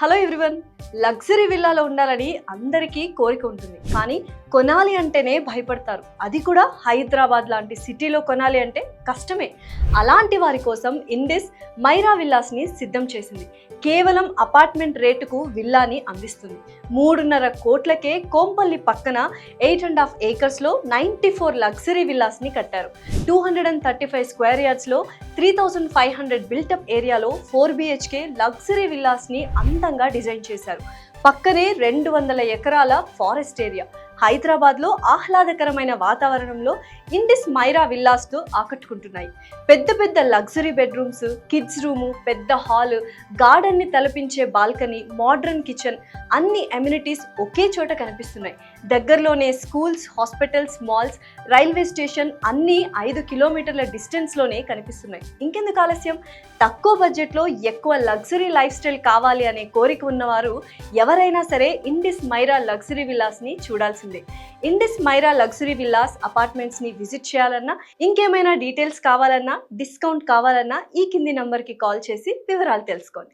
Hello everyone. Luxury విల్లాలో ఉండాలని అందరికీ కోరిక ఉంటుంది, కానీ కొనాలి అంటేనే భయపడతారు. అది కూడా హైదరాబాద్ లాంటి సిటీలో కొనాలి అంటే కష్టమే. అలాంటి వారి కోసం ఇండిస్ మైరా విల్లాస్ని సిద్ధం చేసింది. కేవలం అపార్ట్మెంట్ రేటుకు విల్లాని అందిస్తుంది. 3.5 కోట్లకే కోంపల్లి పక్కన 8.5 ఏకర్స్లో 94 లగ్జరీ విల్లాస్ని కట్టారు. 235 స్క్వేర్ యార్డ్స్లో 3500 బిల్టప్ ఏరియాలో 4 BHK లగ్జరీ విల్లాస్ని అందంగా డిజైన్ చేశారు. పక్కనే 200 ఎకరాల ఫారెస్ట్ ఏరియా. హైదరాబాద్లో ఆహ్లాదకరమైన వాతావరణంలో ఇండిస్ మైరా విల్లాస్తో ఆకట్టుకుంటున్నాయి. పెద్ద పెద్ద లగ్జరీ బెడ్రూమ్స్, కిడ్స్ రూము, పెద్ద హాల్, గార్డెన్ని తలపించే బాల్కనీ, మోడ్రన్ కిచెన్, అన్ని అమ్యూనిటీస్ ఒకే చోట కనిపిస్తున్నాయి. దగ్గరలోనే schools, hospitals, malls, railway station అన్నీ 5 కిలోమీటర్ల డిస్టెన్స్లోనే కనిపిస్తున్నాయి. ఇంకెందుకు ఆలస్యం? తక్కువ బడ్జెట్లో ఎక్కువ లగ్జరీ లైఫ్ స్టైల్ కావాలి అనే కోరిక ఉన్నవారు ఎవరైనా సరే ఇండిస్ మైరా లగ్జరీ విల్లాస్ని చూడాల్సిందే. ఇండిస్ మైరా లగ్జరీ విల్లాస్ అపార్ట్మెంట్స్ని విజిట్ చేయాలన్నా, ఇంకేమైనా డీటెయిల్స్ కావాలన్నా, డిస్కౌంట్ కావాలన్నా ఈ కింది నంబర్కి కాల్ చేసి వివరాలు తెలుసుకోండి.